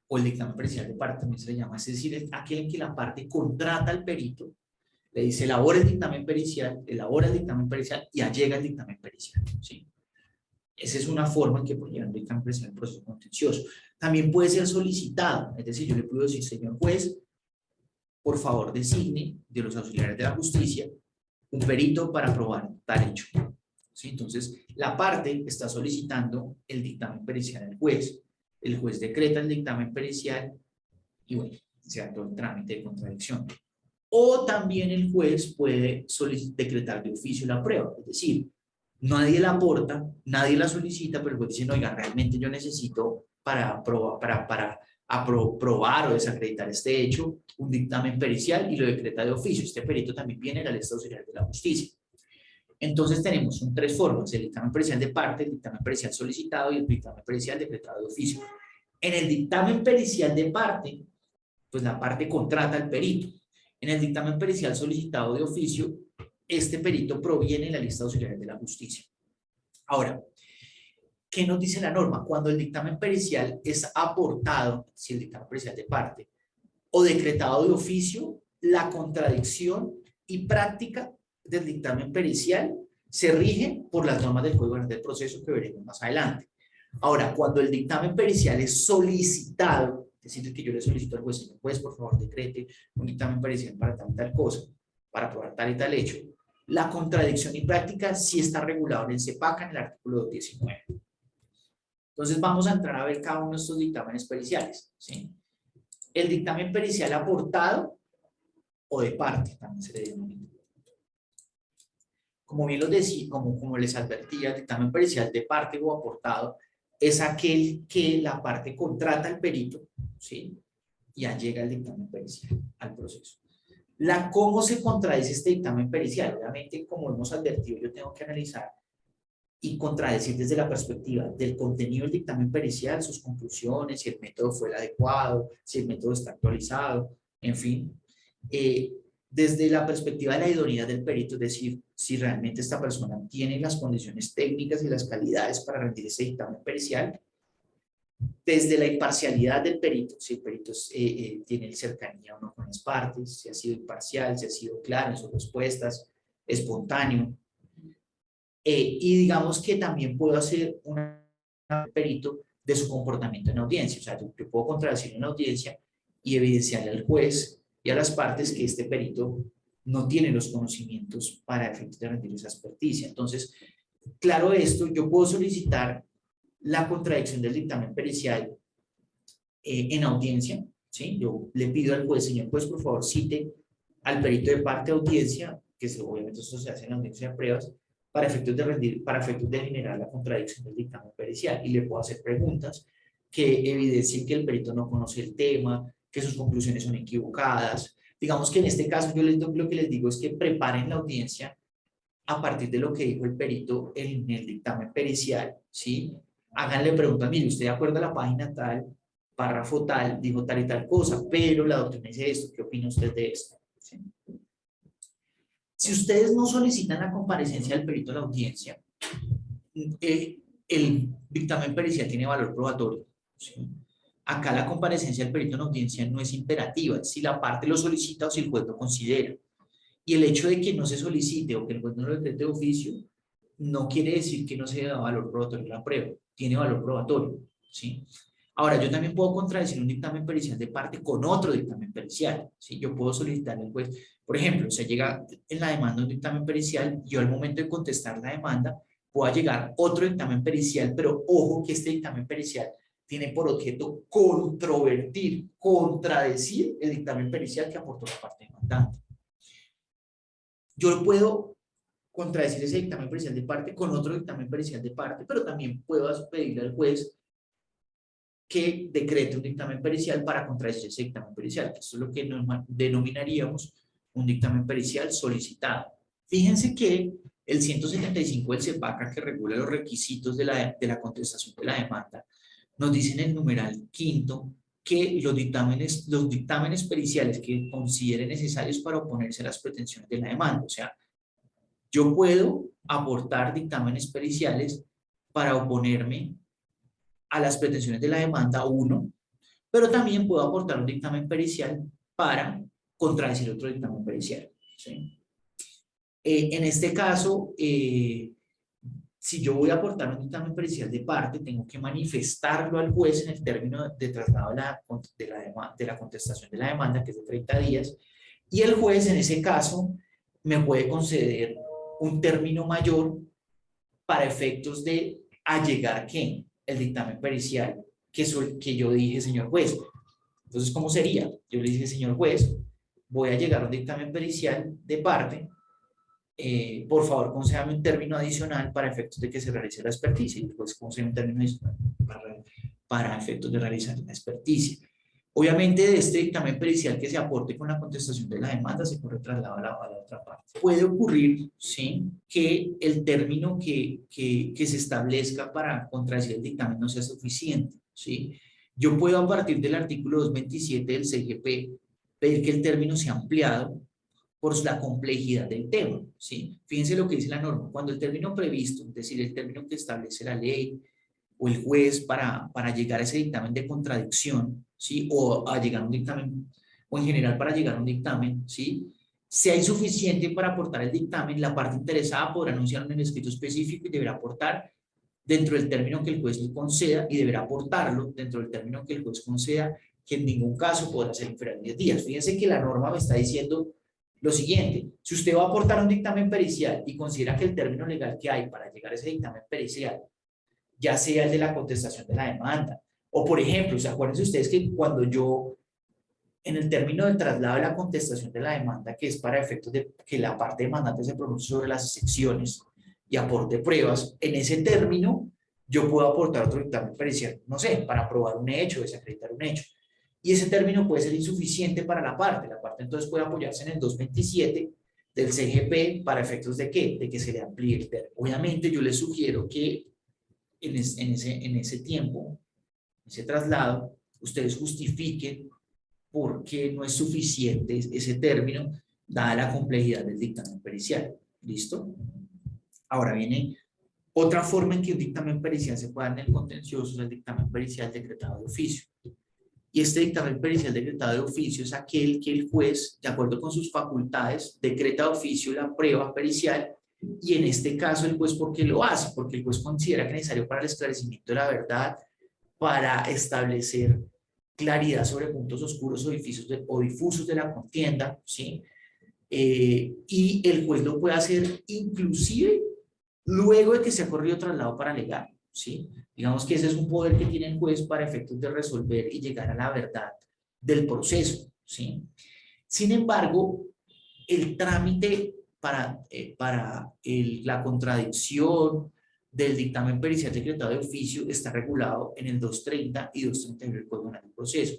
o el dictamen pericial de parte también se le llama, es decir, es aquel en que la parte contrata al perito, le dice elabora el dictamen pericial y allega el dictamen pericial, ¿sí? Esa es una forma en que puede llegar un dictamen pericial en proceso contencioso. También puede ser solicitado, es decir, yo le puedo decir, señor juez, por favor designe de los auxiliares de la justicia un perito para probar tal hecho, ¿sí? Entonces, la parte está solicitando el dictamen pericial al juez, el juez decreta el dictamen pericial y bueno, se da todo el trámite de contradicción. O también el juez puede decretar de oficio la prueba, es decir, nadie la aporta, nadie la solicita, pero el juez dice, no, oiga, realmente yo necesito para probar o desacreditar este hecho un dictamen pericial y lo decreta de oficio. Este perito también viene a la lista auxiliar de la justicia. Entonces tenemos 3 formas, el dictamen pericial de parte, el dictamen pericial solicitado y el dictamen pericial decretado de oficio. En el dictamen pericial de parte, pues la parte contrata al perito. En el dictamen pericial solicitado de oficio, este perito proviene de la lista auxiliar de la justicia. Ahora, ¿qué nos dice la norma? Cuando el dictamen pericial es aportado, si el dictamen pericial de parte, o decretado de oficio, la contradicción y práctica del dictamen pericial se rige por las normas del Código Penal del Proceso que veremos más adelante. Ahora, cuando el dictamen pericial es solicitado, es decir, que yo le solicito al juez, señor juez, por favor, decrete un dictamen pericial para tal cosa, para probar tal y tal hecho, la contradicción y práctica sí está regulado en el CEPACA en el artículo 19. Entonces vamos a entrar a ver cada uno de estos dictámenes periciales, ¿sí? El dictamen pericial aportado o de parte, también se le denomina. Como bien lo decía, como les advertía, el dictamen pericial de parte o aportado es aquel que la parte contrata al perito, ¿sí? Y allega el dictamen pericial al proceso. ¿Cómo se contradice este dictamen pericial? Obviamente, como hemos advertido, yo tengo que analizar y contradecir desde la perspectiva del contenido del dictamen pericial, sus conclusiones, si el método fue el adecuado, si el método está actualizado, en fin. Desde la perspectiva de la idoneidad del perito, es decir, si realmente esta persona tiene las condiciones técnicas y las calidades para rendir ese dictamen pericial. Desde la imparcialidad del perito, si el perito tiene cercanía o no con las partes, si ha sido imparcial, si ha sido claro en sus respuestas, espontáneo. Y digamos que también puedo hacer un perito de su comportamiento en audiencia. O sea, yo puedo contradecir en audiencia y evidenciarle al juez y a las partes que este perito no tiene los conocimientos para efectos de rendir esa experticia. Entonces, claro esto, yo puedo solicitar la contradicción del dictamen pericial en audiencia, ¿sí? Yo le pido al juez, señor juez, por favor, cite al perito de parte de audiencia, que obviamente eso se hace en audiencia de pruebas, para efectos de generar la contradicción del dictamen pericial, y le puedo hacer preguntas que evidencien que el perito no conoce el tema, que sus conclusiones son equivocadas. Digamos que en este caso yo lo que les digo es que preparen la audiencia a partir de lo que dijo el perito en el dictamen pericial, ¿sí? Háganle preguntas, mire, usted de acuerdo a la página tal, párrafo tal, dijo tal y tal cosa, pero la doctrina dice esto, ¿qué opina usted de esto? ¿Sí? Si ustedes no solicitan la comparecencia del perito a la audiencia, el dictamen pericial tiene valor probatorio, ¿sí? Acá la comparecencia del perito en audiencia no es imperativa, si la parte lo solicita o si el juez lo considera. Y el hecho de que no se solicite o que el juez no lo decrete de oficio, no quiere decir que no se da valor probatorio la prueba, tiene valor probatorio, ¿sí? Ahora, yo también puedo contradecir un dictamen pericial de parte con otro dictamen pericial, ¿sí? Yo puedo solicitarle al juez, por ejemplo, se llega en la demanda un dictamen pericial, yo al momento de contestar la demanda, pueda llegar otro dictamen pericial, pero ojo que este dictamen pericial tiene por objeto controvertir, contradecir el dictamen pericial que aportó la parte demandante. Yo puedo contradecir ese dictamen pericial de parte con otro dictamen pericial de parte, pero también puedo pedirle al juez que decrete un dictamen pericial para contradecir ese dictamen pericial, que esto es lo que denominaríamos un dictamen pericial solicitado. Fíjense que el 175 del CEPACA, que regula los requisitos de la contestación de la demanda, nos dice en el numeral quinto que los dictámenes periciales que consideren necesarios para oponerse a las pretensiones de la demanda. O sea, yo puedo aportar dictámenes periciales para oponerme a las pretensiones de la demanda, uno, pero también puedo aportar un dictamen pericial para contradecir otro dictamen pericial, ¿sí? En este caso, si yo voy a aportar un dictamen pericial de parte, tengo que manifestarlo al juez en el término de traslado de la contestación de la demanda, que es de 30 días, y el juez en ese caso me puede conceder un término mayor para efectos de allegar ¿qué? El dictamen pericial que yo dije, señor juez. Entonces, ¿cómo sería? Yo le dije, señor juez, voy a llegar a un dictamen pericial de parte, por favor, concédame un término adicional para efectos de que se realice la experticia, y después concede un término adicional para efectos de realizar la experticia. Obviamente, de este dictamen pericial que se aporte con la contestación de la demanda, se corre traslado a la otra parte. Puede ocurrir, ¿sí?, que el término que se establezca para contradecir el dictamen no sea suficiente, ¿sí? Yo puedo, a partir del artículo 227 del CGP, pedir que el término sea ampliado por la complejidad del tema, ¿sí? Fíjense lo que dice la norma. Cuando el término previsto, es decir, el término que establece la ley o el juez para llegar a ese dictamen de contradicción, ¿sí?, o a llegar a un dictamen, o en general para llegar a un dictamen, ¿sí?, sea insuficiente para aportar el dictamen, la parte interesada podrá anunciar un escrito específico y deberá aportar dentro del término que el juez le conceda, y deberá aportarlo dentro del término que el juez conceda, que en ningún caso podrá ser inferior a 10 días. Fíjense que la norma me está diciendo lo siguiente: si usted va a aportar un dictamen pericial y considera que el término legal que hay para llegar a ese dictamen pericial, ya sea el de la contestación de la demanda, o por ejemplo, ¿se acuerdan ustedes que cuando yo, en el término del traslado de la contestación de la demanda, que es para efectos de que la parte demandante se pronuncie sobre las excepciones y aporte pruebas, en ese término yo puedo aportar otro dictamen pericial, no sé, para probar un hecho, desacreditar un hecho, y ese término puede ser insuficiente para la parte entonces puede apoyarse en el 227 del CGP para efectos de ¿qué? De que se le amplíe el término. Obviamente yo les sugiero que en ese tiempo, ese traslado, ustedes justifiquen por qué no es suficiente ese término, dada la complejidad del dictamen pericial. ¿Listo? Ahora viene otra forma en que un dictamen pericial se pueda dar en el contencioso, es el dictamen pericial decretado de oficio. Y este dictamen pericial decretado de oficio es aquel que el juez, de acuerdo con sus facultades, decreta de oficio la prueba pericial. Y en este caso el juez, ¿por qué lo hace? Porque el juez considera que es necesario para el esclarecimiento de la verdad, para establecer claridad sobre puntos oscuros o difusos de la contienda, ¿sí? Y el juez lo puede hacer inclusive luego de que se ha corrido traslado para alegar, ¿sí? Digamos que ese es un poder que tiene el juez para efectos de resolver y llegar a la verdad del proceso, ¿sí? Sin embargo, el trámite para la contradicción del dictamen pericial decretado de oficio está regulado en el 230 y 231 del Código Penal del Proceso.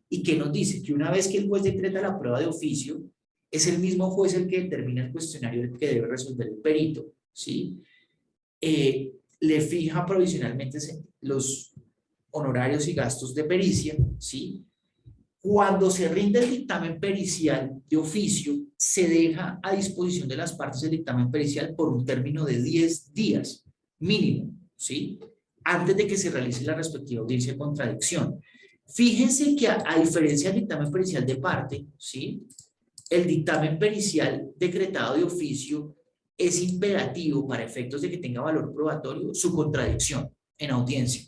¿Y qué nos dice? Que una vez que el juez decreta la prueba de oficio, es el mismo juez el que determina el cuestionario que debe resolver el perito, ¿sí? Le fija provisionalmente los honorarios y gastos de pericia, ¿sí? Cuando se rinde el dictamen pericial de oficio, se deja a disposición de las partes el dictamen pericial por un término de 10 días mínimo, ¿sí? Antes de que se realice la respectiva audiencia de contradicción. Fíjense que a diferencia del dictamen pericial de parte, ¿sí? El dictamen pericial decretado de oficio es imperativo para efectos de que tenga valor probatorio su contradicción en audiencia.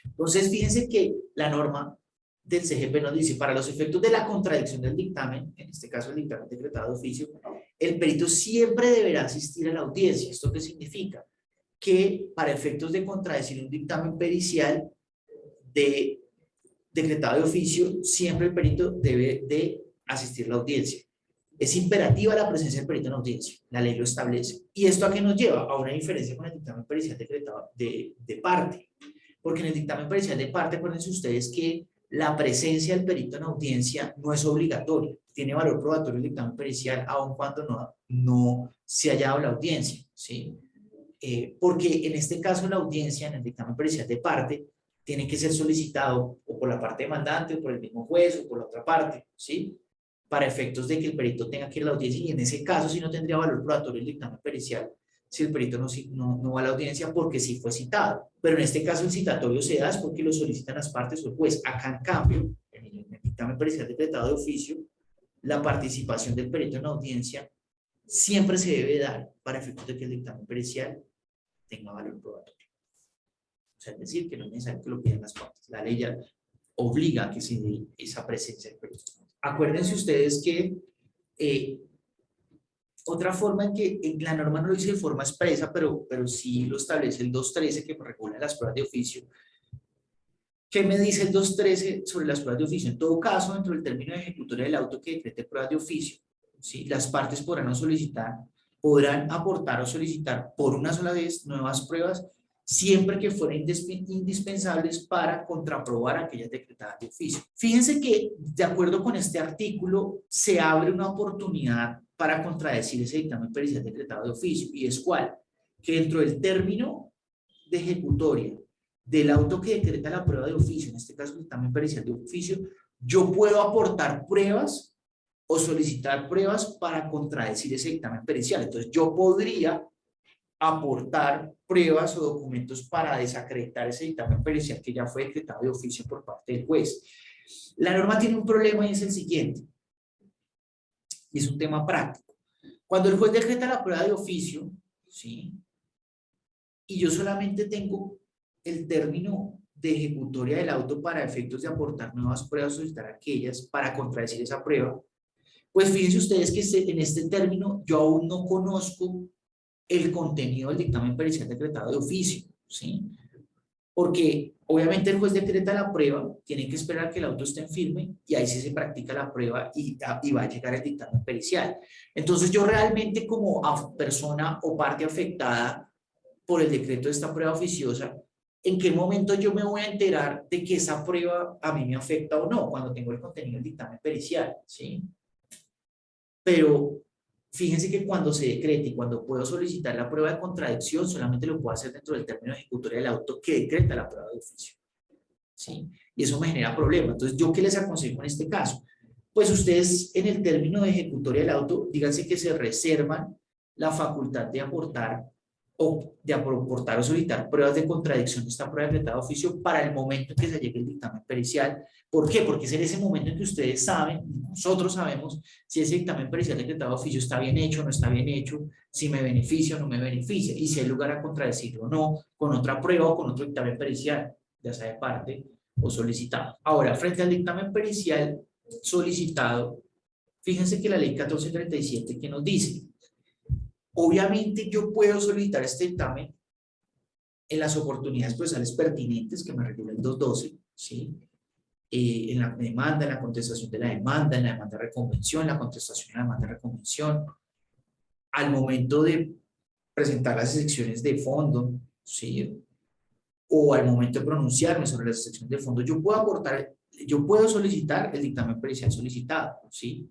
Entonces, fíjense que la norma del CGP nos dice, para los efectos de la contradicción del dictamen, en este caso el dictamen decretado de oficio, el perito siempre deberá asistir a la audiencia. ¿Esto qué significa? Que para efectos de contradecir un dictamen pericial decretado de oficio, siempre el perito debe de asistir a la audiencia. Es imperativa la presencia del perito en audiencia, la ley lo establece. ¿Y esto a qué nos lleva? A una diferencia con el dictamen pericial decretado de parte. Porque en el dictamen pericial de parte, acuérdense ustedes que la presencia del perito en audiencia no es obligatoria. Tiene valor probatorio el dictamen pericial, aun cuando no se haya dado la audiencia, ¿sí? Porque en este caso la audiencia, en el dictamen pericial de parte, tiene que ser solicitado o por la parte demandante, o por el mismo juez, o por la otra parte, ¿sí? Para efectos de que el perito tenga que ir a la audiencia, y en ese caso sí no tendría valor probatorio el dictamen pericial, si el perito no va a la audiencia porque sí fue citado. Pero en este caso el citatorio se da es porque lo solicitan las partes o el juez. Acá en cambio, en el dictamen pericial decretado de oficio, la participación del perito en la audiencia siempre se debe dar para efectos de que el dictamen pericial tenga valor probatorio. O sea, es decir, que no es necesario que lo pidan las partes. La ley ya obliga a que se dé esa presencia del perito. Acuérdense ustedes que otra forma en que en la norma no lo dice de forma expresa, pero sí lo establece el 213 que regula las pruebas de oficio. ¿Qué me dice el 213 sobre las pruebas de oficio? En todo caso, dentro del término de ejecutoria del auto que decrete pruebas de oficio, ¿sí? Las partes podrán aportar o solicitar por una sola vez nuevas pruebas siempre que fueran indispensables para contraprobar aquellas decretadas de oficio. Fíjense que, de acuerdo con este artículo, se abre una oportunidad para contradecir ese dictamen pericial decretado de oficio, y es cuál, que dentro del término de ejecutoria del auto que decreta la prueba de oficio, en este caso el dictamen pericial de oficio, yo puedo aportar pruebas o solicitar pruebas para contradecir ese dictamen pericial. Entonces yo podría aportar pruebas o documentos para desacreditar ese dictamen pericial que ya fue decretado de oficio por parte del juez. La norma tiene un problema y es el siguiente, y es un tema práctico. Cuando el juez decreta la prueba de oficio, ¿sí? Y yo solamente tengo el término de ejecutoria del auto para efectos de aportar nuevas pruebas o solicitar aquellas para contradecir esa prueba, pues fíjense ustedes que en este término yo aún no conozco el contenido del dictamen pericial decretado de oficio, ¿sí? Porque obviamente el juez decreta la prueba, tiene que esperar que el auto esté en firme y ahí sí se practica la prueba y va a llegar el dictamen pericial. Entonces yo realmente como persona o parte afectada por el decreto de esta prueba oficiosa, ¿en qué momento yo me voy a enterar de que esa prueba a mí me afecta o no? Cuando tengo el contenido del dictamen pericial, ¿sí? Pero fíjense que cuando se decrete y cuando puedo solicitar la prueba de contradicción, solamente lo puedo hacer dentro del término de ejecutoria del auto que decreta la prueba de oficio, ¿sí? Y eso me genera problemas. Entonces, ¿yo qué les aconsejo en este caso? Pues ustedes en el término de ejecutoria del auto, díganse que se reservan la facultad de aportar o solicitar pruebas de contradicción de esta prueba decretada de oficio para el momento en que se llegue el dictamen pericial. ¿Por qué? Porque es en ese momento en que ustedes saben, nosotros sabemos, si ese dictamen pericial decretado de oficio está bien hecho o no está bien hecho, si me beneficia o no me beneficia, y si hay lugar a contradecirlo o no, con otra prueba o con otro dictamen pericial, ya sea de parte o solicitado. Ahora, frente al dictamen pericial solicitado, fíjense que la ley 1437 que nos dice, obviamente yo puedo solicitar este dictamen en las oportunidades procesales pertinentes que me regula el 212, ¿sí? En la demanda, en la contestación de la demanda, en la demanda de reconvención, la contestación de la demanda de reconvención, al momento de presentar las excepciones de fondo, ¿sí? O al momento de pronunciarme sobre las excepciones de fondo, yo puedo solicitar el dictamen pericial solicitado, ¿sí?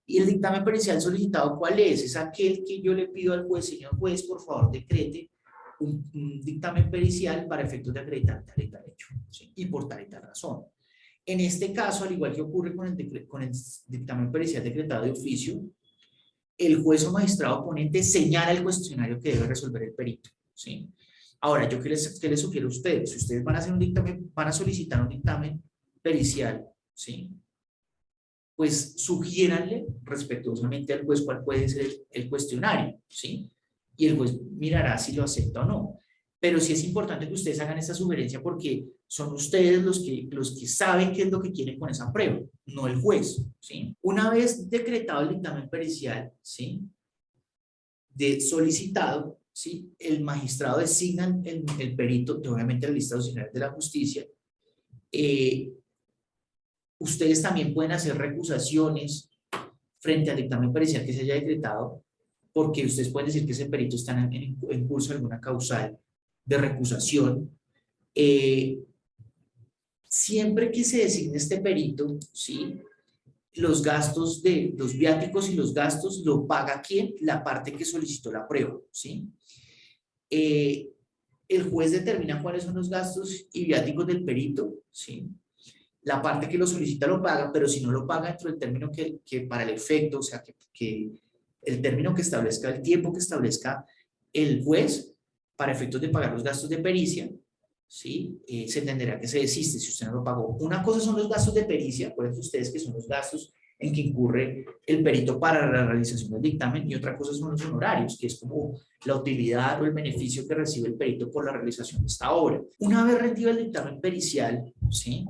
Y el dictamen pericial solicitado, ¿cuál es? Es aquel que yo le pido al juez, señor juez, por favor, decrete un dictamen pericial para efectos de acreditar tal y tal hecho, ¿sí? Y por tal y tal razón. En este caso, al igual que ocurre con el dictamen pericial decretado de oficio, el juez o magistrado ponente señala el cuestionario que debe resolver el perito, ¿sí? Ahora, yo qué les sugiero a ustedes, si ustedes van a hacer un dictamen, van a solicitar un dictamen pericial, ¿sí? Pues sugiéranle respetuosamente al juez cuál puede ser el cuestionario, ¿sí? Y el juez mirará si lo acepta o no. Pero sí es importante que ustedes hagan esta sugerencia porque son ustedes los que saben qué es lo que quieren con esa prueba, no el juez, ¿sí? Una vez decretado el dictamen pericial, ¿sí? De solicitado, ¿sí? El magistrado designa el perito, obviamente la lista auxiliar de la justicia. Ustedes también pueden hacer recusaciones frente al dictamen pericial que se haya decretado, porque ustedes pueden decir que ese perito está en curso de alguna causal de recusación. Siempre que se designe este perito, ¿sí? Los gastos de los viáticos y los gastos lo paga ¿quién? La parte que solicitó la prueba, ¿sí? El juez determina cuáles son los gastos y viáticos del perito, ¿sí? La parte que lo solicita lo paga, pero si no lo paga dentro del término que para el efecto, o sea, que el término que establezca, el tiempo que establezca el juez para efectos de pagar los gastos de pericia, ¿sí? Se entenderá que se desiste si usted no lo pagó. Una cosa son los gastos de pericia, acuérdense ustedes que son los gastos en que incurre el perito para la realización del dictamen, y otra cosa son los honorarios, que es como la utilidad o el beneficio que recibe el perito por la realización de esta obra. Una vez rendido el dictamen pericial, ¿sí?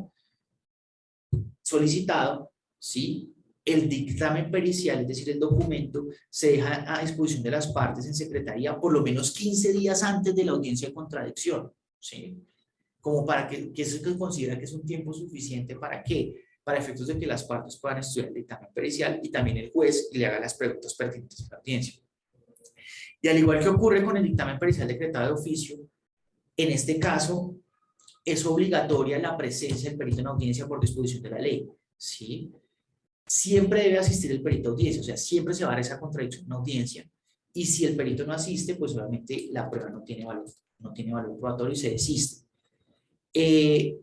Solicitado, ¿sí? El dictamen pericial, es decir, el documento, se deja a disposición de las partes en secretaría por lo menos 15 días antes de la audiencia de contradicción, ¿sí? Como para que eso se considera que es un tiempo suficiente para que, para efectos de que las partes puedan estudiar el dictamen pericial y también el juez le haga las preguntas pertinentes a la audiencia. Y al igual que ocurre con el dictamen pericial decretado de oficio, en este caso es obligatoria la presencia del perito en audiencia por disposición de la ley, ¿sí? Siempre debe asistir el perito a audiencia, o sea, siempre se va a dar esa contradicción en audiencia, y si el perito no asiste, pues obviamente la prueba no tiene valor probatorio y se desiste.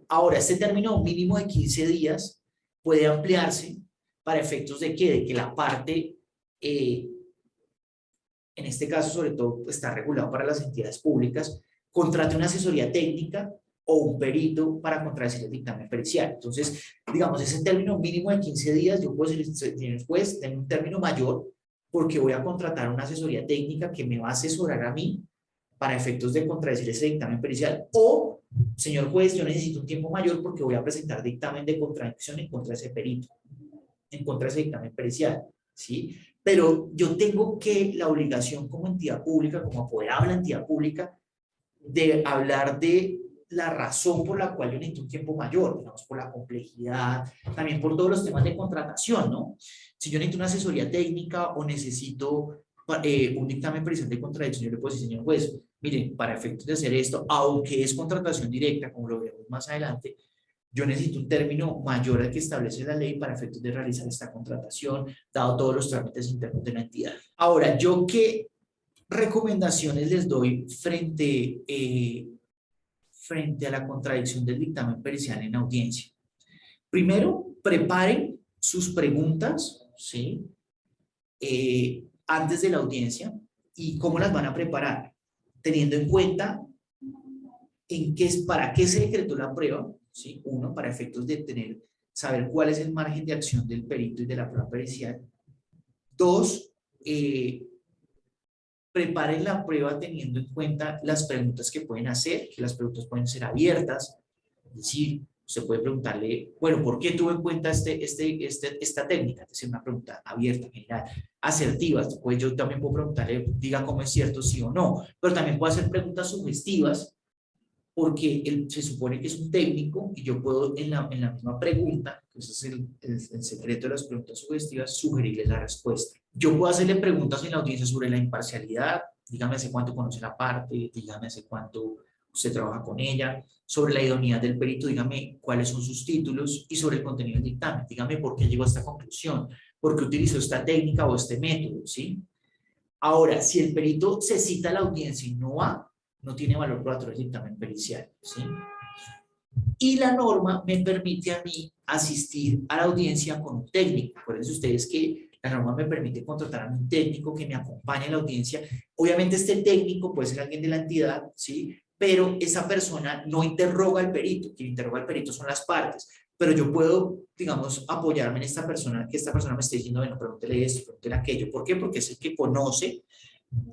Ahora, este término mínimo de 15 días puede ampliarse para efectos de que, la parte, en este caso sobre todo está regulado para las entidades públicas, contrate una asesoría técnica o un perito para contradecir el dictamen pericial. Entonces, digamos, ese término mínimo de 15 días, yo puedo decir, pues, tengo un término mayor porque voy a contratar una asesoría técnica que me va a asesorar a mí para efectos de contradecir ese dictamen pericial, o, señor juez, yo necesito un tiempo mayor porque voy a presentar dictamen de contradicción en contra de ese perito, en contra de ese dictamen pericial, ¿sí? Pero yo tengo la obligación como entidad pública, como apoderado de la entidad pública, de hablar de la razón por la cual yo necesito un tiempo mayor, digamos, por la complejidad, también por todos los temas de contratación, ¿no? Si yo necesito una asesoría técnica o necesito un dictamen pericial de contradicción, yo le puedo decir, señor juez, mire, para efectos de hacer esto, aunque es contratación directa, como lo veremos más adelante, yo necesito un término mayor al que establece la ley para efectos de realizar esta contratación, dado todos los trámites internos de la entidad. Ahora, ¿yo qué recomendaciones les doy frente a la contradicción del dictamen pericial en audiencia? Primero, preparen sus preguntas, ¿sí? Antes de la audiencia. ¿Y cómo las van a preparar? Teniendo en cuenta para qué se decretó la prueba, ¿sí? Uno, para efectos de saber cuál es el margen de acción del perito y de la prueba pericial. Dos, preparen la prueba teniendo en cuenta las preguntas que pueden hacer, que las preguntas pueden ser abiertas, es decir, usted puede preguntarle, bueno, ¿por qué tuvo en cuenta esta técnica? Es decir, una pregunta abierta, general, asertiva. Pues yo también puedo preguntarle, diga cómo es cierto, sí o no, pero también puedo hacer preguntas sugestivas, porque se supone que es un técnico y yo puedo en la misma pregunta, que ese es el secreto de las preguntas sugestivas, sugerirle la respuesta. Yo puedo hacerle preguntas en la audiencia sobre la imparcialidad, dígame hace cuánto conoce la parte, dígame hace cuánto usted trabaja con ella, sobre la idoneidad del perito, dígame cuáles son sus títulos, y sobre el contenido del dictamen, dígame por qué llegó a esta conclusión, por qué utilizó esta técnica o este método, ¿sí? Ahora, si el perito se cita a la audiencia y no va, no tiene valor probatorio el dictamen pericial, ¿sí? Y la norma me permite a mí asistir a la audiencia con un técnico. Acuérdense ustedes que la norma me permite contratar a un técnico que me acompañe en la audiencia. Obviamente este técnico puede ser alguien de la entidad, ¿sí? Pero esa persona no interroga al perito. Quien interroga al perito son las partes. Pero yo puedo, digamos, apoyarme en esta persona, que esta persona me esté diciendo, bueno, pregúntele esto, pregúntele aquello. ¿Por qué? Porque es el que conoce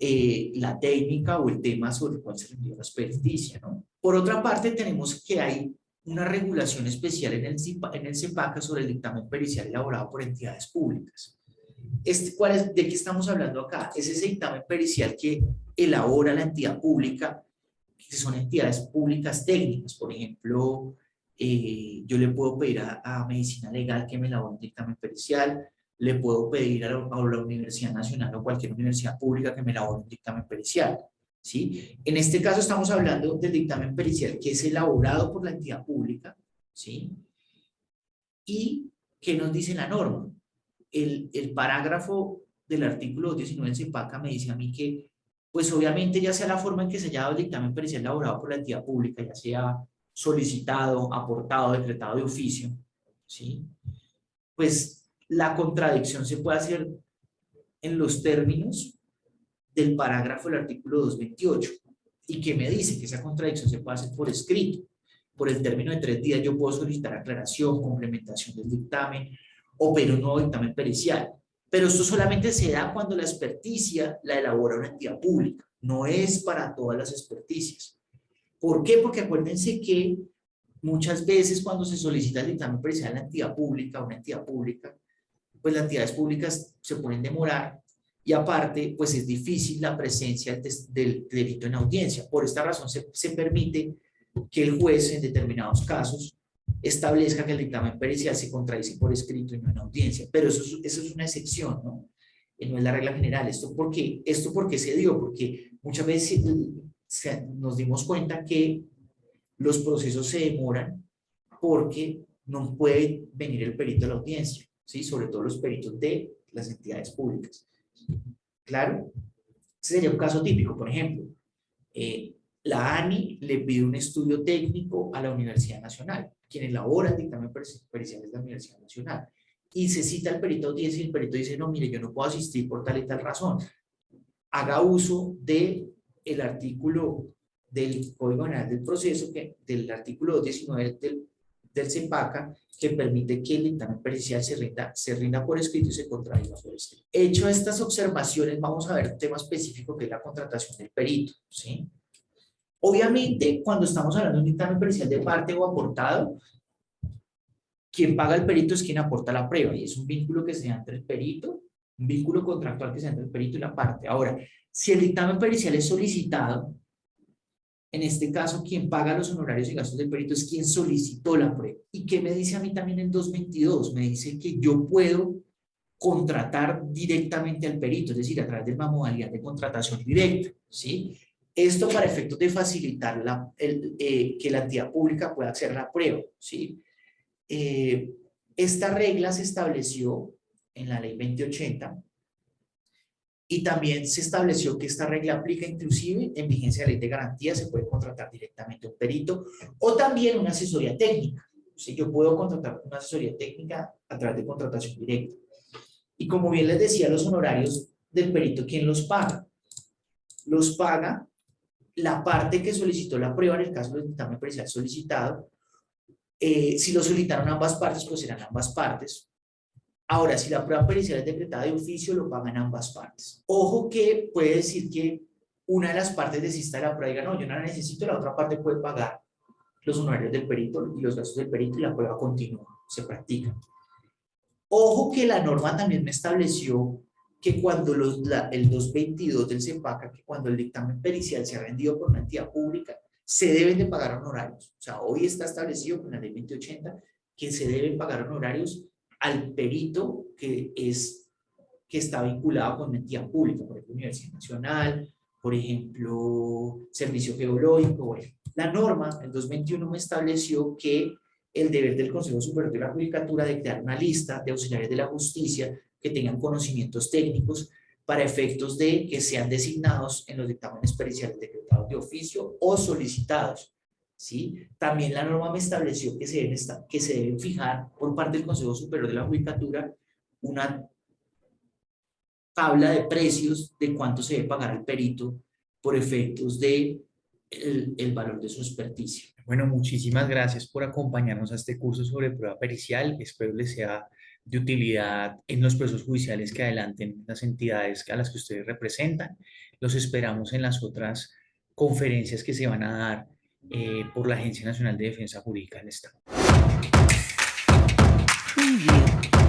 la técnica o el tema sobre el cual se rindió la experticia, ¿no? Por otra parte, tenemos que hay una regulación especial en el CEPACA sobre el dictamen pericial elaborado por entidades públicas. ¿De qué estamos hablando acá? Es ese dictamen pericial que elabora la entidad pública, que son entidades públicas técnicas. Por ejemplo, yo le puedo pedir a Medicina Legal que me elabore un dictamen pericial, le puedo pedir a la Universidad Nacional o cualquier universidad pública que me elabore un dictamen pericial, ¿sí? En este caso estamos hablando del dictamen pericial que es elaborado por la entidad pública, ¿sí? ¿Y qué nos dice la norma? El parágrafo del artículo 19 del CEPACA me dice a mí que, pues obviamente ya sea la forma en que se haya dado el dictamen pericial elaborado por la entidad pública, ya sea solicitado, aportado, decretado de oficio, ¿sí? Pues la contradicción se puede hacer en los términos del parágrafo del artículo 228. ¿Y qué me dice? Que esa contradicción se puede hacer por escrito. Por el término de 3 días yo puedo solicitar aclaración, complementación del dictamen o pedir un nuevo dictamen pericial. Pero esto solamente se da cuando la experticia la elabora una entidad pública. No es para todas las experticias. ¿Por qué? Porque acuérdense que muchas veces cuando se solicita el dictamen pericial a la entidad pública, una entidad pública, pues las entidades públicas se pueden demorar y aparte, pues es difícil la presencia del delito en audiencia. Por esta razón se permite que el juez en determinados casos establezca que el dictamen pericial se contradice por escrito y no en audiencia. Pero eso es una excepción, ¿no? No es la regla general. ¿Esto por qué se dio? Porque muchas veces nos dimos cuenta que los procesos se demoran porque no puede venir el perito a la audiencia, ¿sí? Sobre todo los peritos de las entidades públicas. ¿Claro? Ese sería un caso típico, por ejemplo. La ANI le pide un estudio técnico a la Universidad Nacional. Quien elabora el dictamen pericial es la Universidad Nacional. Y se cita al perito a audiencia y el perito dice, no, mire, yo no puedo asistir por tal y tal razón. Haga uso del artículo del Código General del Proceso, del artículo 219 del CEPACA, que permite que el dictamen pericial se rinda por escrito y se contradiga por escrito. Hecho estas observaciones, vamos a ver un tema específico que es la contratación del perito, ¿sí? Obviamente, cuando estamos hablando de un dictamen pericial de parte o aportado, quien paga el perito es quien aporta la prueba y es un vínculo que se da entre el perito, un vínculo contractual que se da entre el perito y la parte. Ahora, si el dictamen pericial es solicitado, en este caso, quien paga los honorarios y gastos del perito es quien solicitó la prueba. ¿Y qué me dice a mí también en 222? Me dice que yo puedo contratar directamente al perito, es decir, a través de una modalidad de contratación directa, ¿sí? Esto para efectos de facilitar que la entidad pública pueda hacer la prueba, ¿sí? Esta regla se estableció en la ley 2080 y también se estableció que esta regla aplica inclusive en vigencia de la ley de garantía, se puede contratar directamente un perito o también una asesoría técnica. ¿Sí? Yo puedo contratar una asesoría técnica a través de contratación directa. Y como bien les decía, los honorarios del perito, ¿quién los paga? Los paga la parte que solicitó la prueba en el caso del dictamen pericial solicitado. Si lo solicitaron ambas partes, pues serán ambas partes. Ahora, si la prueba pericial es decretada de oficio, lo pagan ambas partes. Ojo que puede decir que una de las partes desista de la prueba y diga, no, yo no la necesito, la otra parte puede pagar los honorarios del perito y los gastos del perito y la prueba continúa, se practica. Ojo que la norma también me estableció que cuando el 222 del CEPACA, que cuando el dictamen pericial se ha rendido por una entidad pública, se deben de pagar honorarios. O sea, hoy está establecido con la ley 2080 que se deben pagar honorarios al perito que está vinculado con una entidad pública, por ejemplo, Universidad Nacional, por ejemplo, Servicio Geológico. Bueno, la norma, el 221, me estableció que el deber del Consejo Superior de la Judicatura de crear una lista de auxiliares de la justicia que tengan conocimientos técnicos para efectos de que sean designados en los dictámenes periciales decretados de oficio o solicitados, ¿sí? También la norma me estableció que se deben fijar por parte del Consejo Superior de la Judicatura una tabla de precios de cuánto se debe pagar al perito por efectos de el valor de su experticia. Bueno, muchísimas gracias por acompañarnos a este curso sobre prueba pericial. Espero les sea de utilidad en los procesos judiciales que adelanten las entidades a las que ustedes representan. Los esperamos en las otras conferencias que se van a dar por la Agencia Nacional de Defensa Jurídica del Estado. Preview.